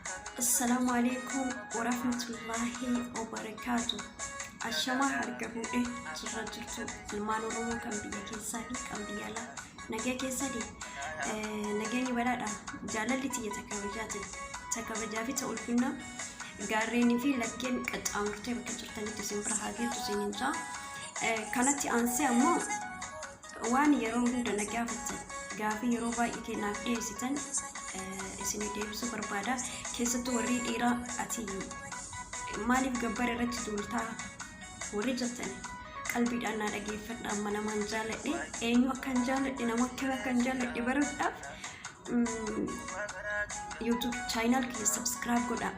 السلام عليكم ورحمة الله وبركاته. الشما هرجعوا ترجعوا المالو رومو كم بيجي سالي كم بيلا نجا كيسالي نجاني بلاد جالا اللي تيجي تكبجاتي تقول فينا قاريني في لكن قد أمرتي بكترتني تسمبر هذه تسينجا كانت أنسى أما واني يروم دنا قافي يروبا يكينا إيسيتن إسني ديبسو بربادا كيسة وري إيرا أتي مالي بجبر رت دولتا ورجتني قلبي أنا أجي فدا منا منجالة إيه وكان جالة إنا وكلا كان جالة برد يوتيوب channel كي سبسكرايب قدا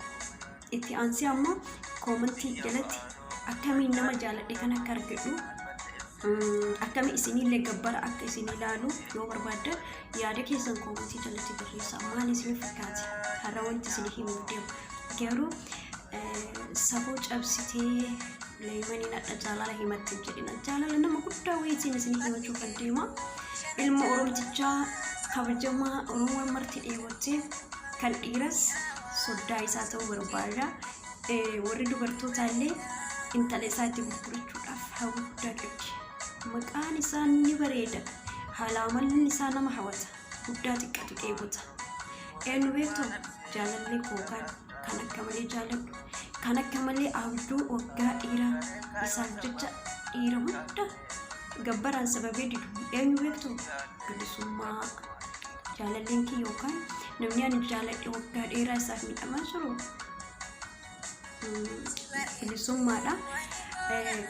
إتي أنسي أما كومنتي جلتي أكمل نما جالة إكنا كارجدو أكمل إسني لجبر أك إسني لالو يوم بربادا يارك يسون كومنتي جلتي بريسا ما نسمي فكاتي هراون تسني هي موديو كيرو سبوج أبسيتي ليماني نتجالا هي متجري نتجالا لأن ما كنت ويتي نسني هي مشوف الديما ilmu oromticha kabajama oromo marti eewwate kan dhiiras soddaa isaa ta'uu barbaada warri dubartootaallee intala isaatti gurgurachuudhaaf hawwudha qabdi maqaan isaa ni bareeda haala amalli isaa nama hawwata guddaa xiqqatu eewwata eenyu beektu jaalallee kookaan kan akka malee jaaladhu kan akka malee abduu waggaa dhiiraa isaaf jecha dhiira hunda gabbaraan sababee didu eenyu beektu bilisummaa jaalalleen kii yookaan namni ani jaaladhe waggaa dheeraa isaaf midhamaa jiru bilisummaadha.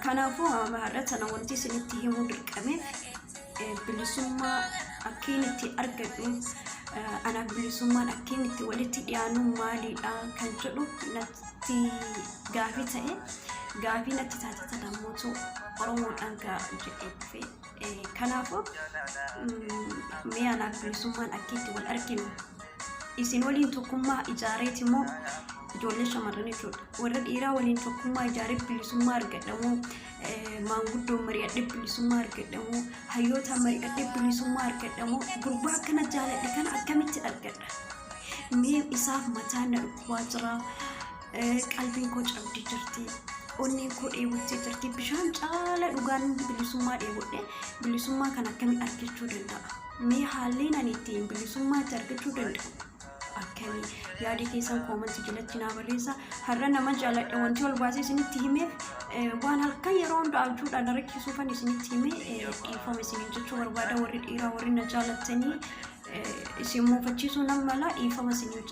Kanaafuu har'a sana wanti isinitti himuu dirqameef bilisummaa akkiin itti argadhu ana bilisummaan akkiin itti walitti dhiyaanu maaliidha kan jedhu natti gaafii ta'e gaafii natti taatata dammootoo oromoodhaan jedhee kanaafuu mee ana bilisummaan akkiitti wal arginu isin waliin tokkummaa ijaareeti moo ijoollee shamarranii jechuudha warra dhiiraa waliin tokkummaa ijaaree bilisummaa argadhamu maanguddoon mari'adhee bilisummaa argadhamu hayyoota mari'adhee bilisummaa argadhamu gurbaa akkana jaaladhe kana akkamitti argadha mee isaaf mataan na dhukkubaa jira qalbiin koo cabdii jirti onneen koo dheebottee jirti bishaan caala dhugaan bilisummaa dheebodhe bilisummaa kan akkamitti argachuu danda'a mee haalleen ani ittiin bilisummaa itti argachuu danda'u akkami yaada keessan koomantii jalatti naa barreessaa har'a nama jaaladhe wanti wal baasee isinitti himeef waan halkan yeroo hunda abjuudhaan rakkisuufan isinitti himee dhiifama isiniin jechuu barbaada warri dhiiraa warri na jaalattanii isin muufachiisuu nan mala dhiifama isiniin